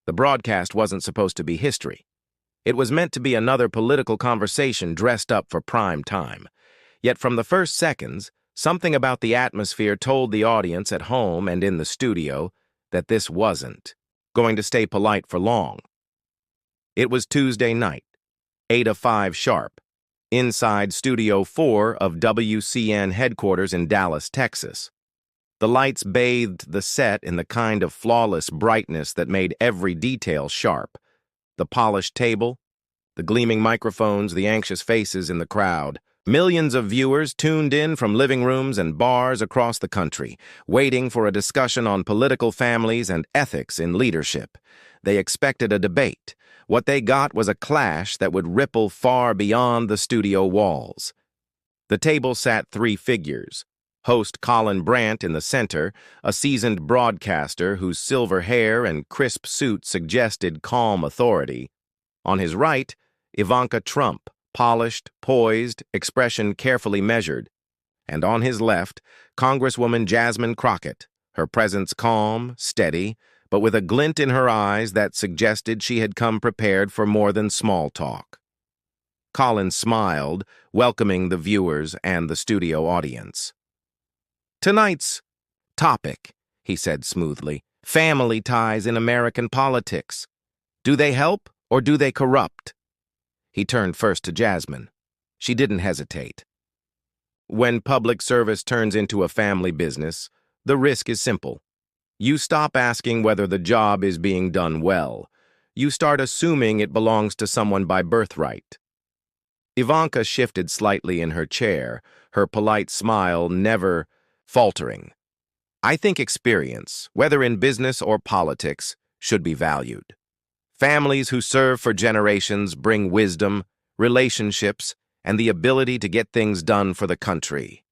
The broadcast wasn't supposed to be history. It was meant to be another political conversation dressed up for prime time. Yet from the first seconds, something about the atmosphere told the audience at home and in the studio that this wasn't going to stay polite for long. It was Tuesday night, 8:05 sharp, inside Studio 4 of WCN headquarters in Dallas, Texas. The lights bathed the set in the kind of flawless brightness that made every detail sharp. The polished table, the gleaming microphones, the anxious faces in the crowd. Millions of viewers tuned in from living rooms and bars across the country, waiting for a discussion on political families and ethics in leadership. They expected a debate. What they got was a clash that would ripple far beyond the studio walls. The table sat three figures. Host Colin Brandt in the center, a seasoned broadcaster whose silver hair and crisp suit suggested calm authority. On his right, Ivanka Trump, polished, poised, expression carefully measured. And on his left, Congresswoman Jasmine Crockett, her presence calm, steady, but with a glint in her eyes that suggested she had come prepared for more than small talk. Colin smiled, welcoming the viewers and the studio audience. "Tonight's topic," he said smoothly, "family ties in American politics. Do they help or do they corrupt?" He turned first to Jasmine. She didn't hesitate. When public service turns into a family business, the risk is simple. You stop asking whether the job is being done well. You start assuming it belongs to someone by birthright. Ivanka shifted slightly in her chair, her polite smile never faltering. "I think experience, whether in business or politics, should be valued. Families who serve for generations bring wisdom, relationships, and the ability to get things done for the country."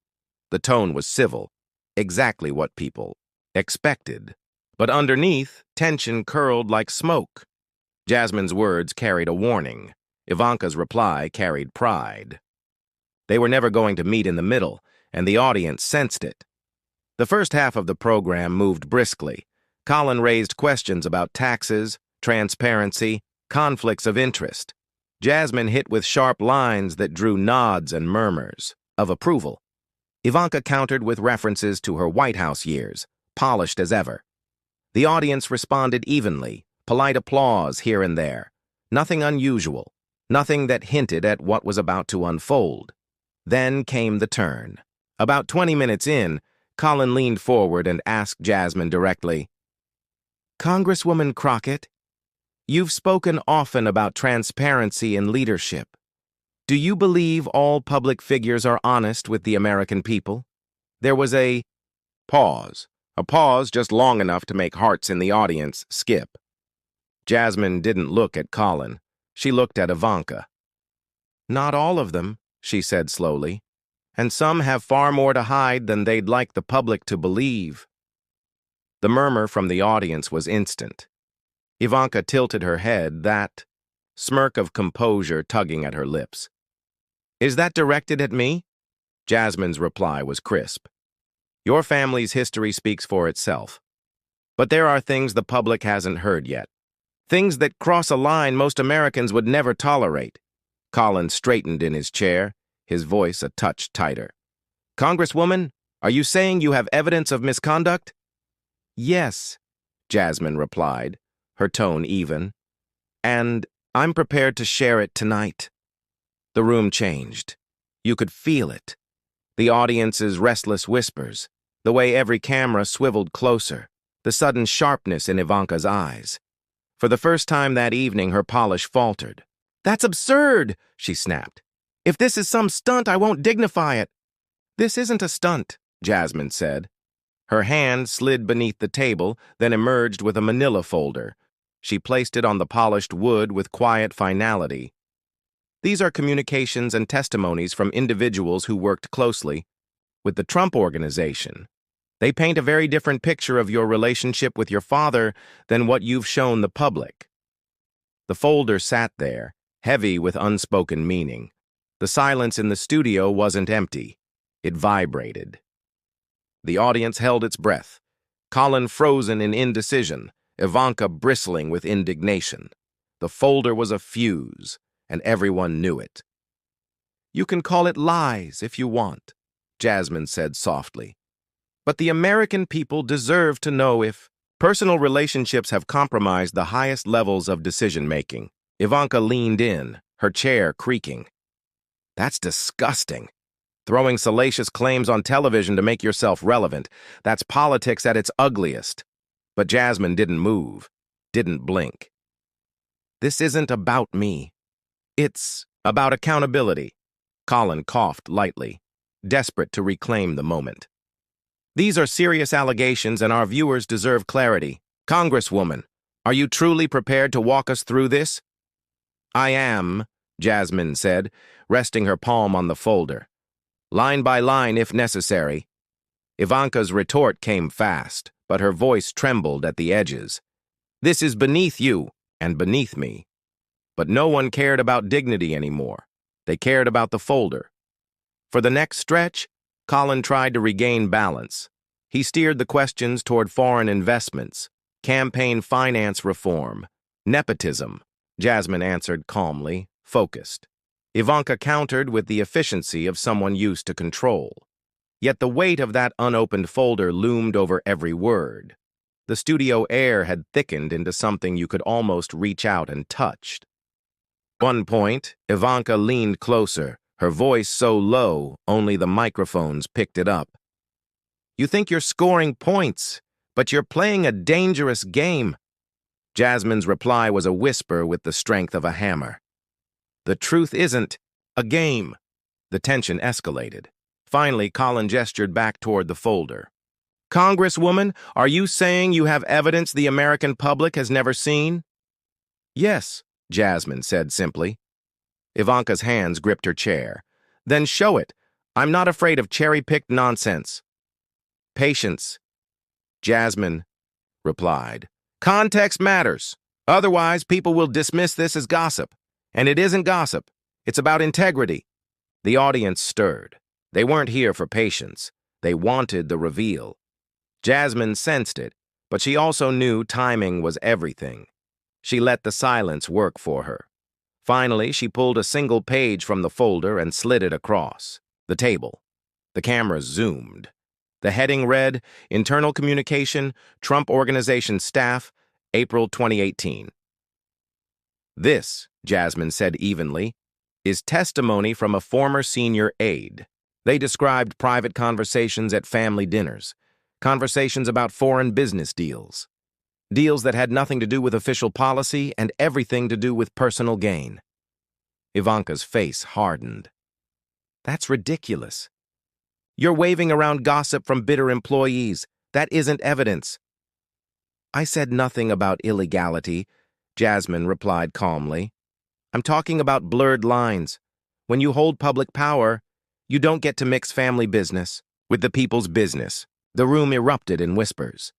The tone was civil, exactly what people expected. But underneath, tension curled like smoke. Jasmine's words carried a warning. Ivanka's reply carried pride. They were never going to meet in the middle, and the audience sensed it. The first half of the program moved briskly. Colin raised questions about taxes, transparency, conflicts of interest. Jasmine hit with sharp lines that drew nods and murmurs of approval. Ivanka countered with references to her White House years, polished as ever. The audience responded evenly, polite applause here and there. Nothing unusual, nothing that hinted at what was about to unfold. Then came the turn. About 20 minutes in, Colin leaned forward and asked Jasmine directly, "Congresswoman Crockett, you've spoken often about transparency in leadership. Do you believe all public figures are honest with the American people?" There was a pause just long enough to make hearts in the audience skip. Jasmine didn't look at Colin. She looked at Ivanka. "Not all of them," she said slowly, "and some have far more to hide than they'd like the public to believe." The murmur from the audience was instant. Ivanka tilted her head, that smirk of composure tugging at her lips. "Is that directed at me?" Jasmine's reply was crisp. "Your family's history speaks for itself. But there are things the public hasn't heard yet. Things that cross a line most Americans would never tolerate." Colin straightened in his chair, his voice a touch tighter. "Congresswoman, are you saying you have evidence of misconduct?" "Yes," Jasmine replied, her tone even. "And I'm prepared to share it tonight." The room changed. You could feel it. The audience's restless whispers, the way every camera swiveled closer, the sudden sharpness in Ivanka's eyes. For the first time that evening, her polish faltered. "That's absurd," she snapped. "If this is some stunt, I won't dignify it." "This isn't a stunt," Jasmine said. Her hand slid beneath the table, then emerged with a manila folder. She placed it on the polished wood with quiet finality. "These are communications and testimonies from individuals who worked closely with the Trump organization. They paint a very different picture of your relationship with your father than what you've shown the public." The folder sat there, heavy with unspoken meaning. The silence in the studio wasn't empty. It vibrated. The audience held its breath, Colin frozen in indecision, Ivanka bristling with indignation. The folder was a fuse, and everyone knew it. "You can call it lies if you want," Jasmine said softly. "But the American people deserve to know if personal relationships have compromised the highest levels of decision-making." Ivanka leaned in, her chair creaking. "That's disgusting. Throwing salacious claims on television to make yourself relevant. That's politics at its ugliest." But Jasmine didn't move, didn't blink. "This isn't about me. It's about accountability." Colin coughed lightly, desperate to reclaim the moment. "These are serious allegations and our viewers deserve clarity. Congresswoman, are you truly prepared to walk us through this?" "I am," Jasmine said, resting her palm on the folder. "Line by line if necessary." Ivanka's retort came fast, but her voice trembled at the edges. "This is beneath you and beneath me." But no one cared about dignity anymore. They cared about the folder. For the next stretch, Colin tried to regain balance. He steered the questions toward foreign investments, campaign finance reform, nepotism. Jasmine answered calmly, focused. Ivanka countered with the efficiency of someone used to control. Yet the weight of that unopened folder loomed over every word. The studio air had thickened into something you could almost reach out and touch. At one point, Ivanka leaned closer, her voice so low only the microphones picked it up. "You think you're scoring points, but you're playing a dangerous game." Jasmine's reply was a whisper with the strength of a hammer. "The truth isn't a game." The tension escalated. Finally, Colin gestured back toward the folder. "Congresswoman, are you saying you have evidence the American public has never seen?" "Yes," Jasmine said simply. Ivanka's hands gripped her chair. "Then show it. I'm not afraid of cherry-picked nonsense." "Patience," Jasmine replied. "Context matters. Otherwise, people will dismiss this as gossip. And it isn't gossip. It's about integrity." The audience stirred. They weren't here for patience. They wanted the reveal. Jasmine sensed it, but she also knew timing was everything. She let the silence work for her. Finally, she pulled a single page from the folder and slid it across the table. The camera zoomed. The heading read, "Internal Communication, Trump Organization Staff, April 2018. "This," Jasmine said evenly, "is testimony from a former senior aide. They described private conversations at family dinners, conversations about foreign business deals. Deals that had nothing to do with official policy and everything to do with personal gain." Ivanka's face hardened. "That's ridiculous. You're waving around gossip from bitter employees. That isn't evidence." "I said nothing about illegality," Jasmine replied calmly. "I'm talking about blurred lines. When you hold public power, you don't get to mix family business with the people's business." The room erupted in whispers.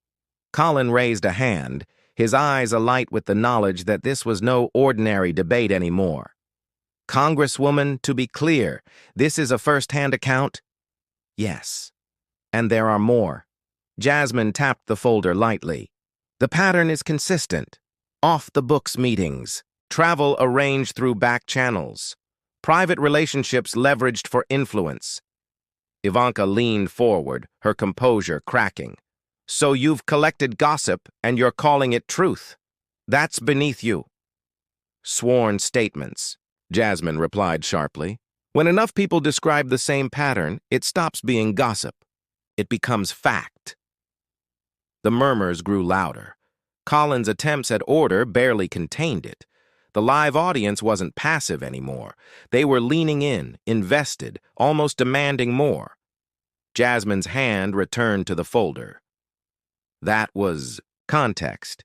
Colin raised a hand, his eyes alight with the knowledge that this was no ordinary debate anymore. "Congresswoman, to be clear, this is a first-hand account?" "Yes. And there are more." Jasmine tapped the folder lightly. "The pattern is consistent. Off-the-books meetings, travel arranged through back channels, private relationships leveraged for influence." Ivanka leaned forward, her composure cracking. "So you've collected gossip and you're calling it truth. That's beneath you." "Sworn statements," Jasmine replied sharply. "When enough people describe the same pattern, it stops being gossip. It becomes fact." The murmurs grew louder. Colin's attempts at order barely contained it. The live audience wasn't passive anymore. They were leaning in, invested, almost demanding more. Jasmine's hand returned to the folder. That was context.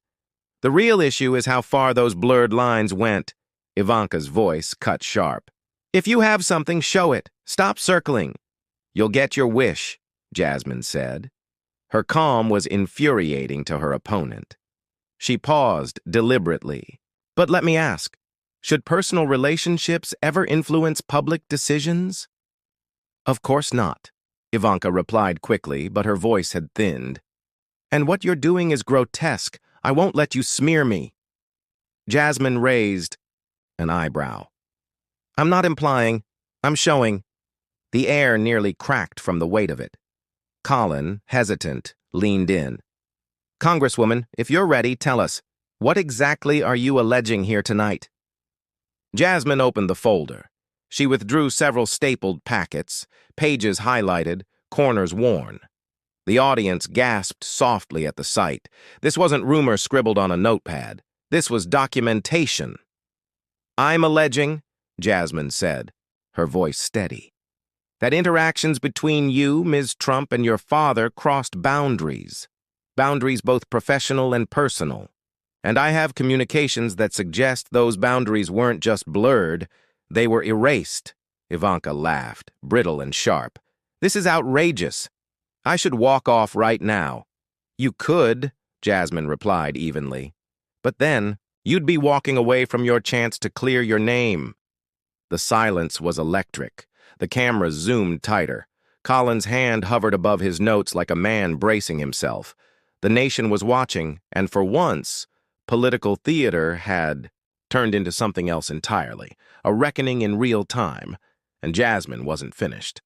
"The real issue is how far those blurred lines went." Ivanka's voice cut sharp. "If you have something, show it. Stop circling." "You'll get your wish," Jasmine said. Her calm was infuriating to her opponent. She paused deliberately. "But let me ask, should personal relationships ever influence public decisions?" "Of course not," Ivanka replied quickly, but her voice had thinned. "And what you're doing is grotesque, I won't let you smear me. Jasmine raised an eyebrow. I'm not implying, I'm showing. The air nearly cracked from the weight of it. Colin, hesitant, leaned in. Congresswoman, if you're ready, tell us, what exactly are you alleging here tonight? Jasmine opened the folder. She withdrew several stapled packets, pages highlighted, corners worn. The audience gasped softly at the sight. This wasn't rumor scribbled on a notepad. This was documentation. I'm alleging, Jasmine said, her voice steady, that interactions between you, Ms. Trump, and your father crossed boundaries. Boundaries both professional and personal. And I have communications that suggest those boundaries weren't just blurred, they were erased. Ivanka laughed, brittle and sharp. This is outrageous. I should walk off right now. You could, Jasmine replied evenly. But then, you'd be walking away from your chance to clear your name. The silence was electric. The camera zoomed tighter. Colin's hand hovered above his notes like a man bracing himself. The nation was watching, and for once, political theater had turned into something else entirely, a reckoning in real time, and Jasmine wasn't finished.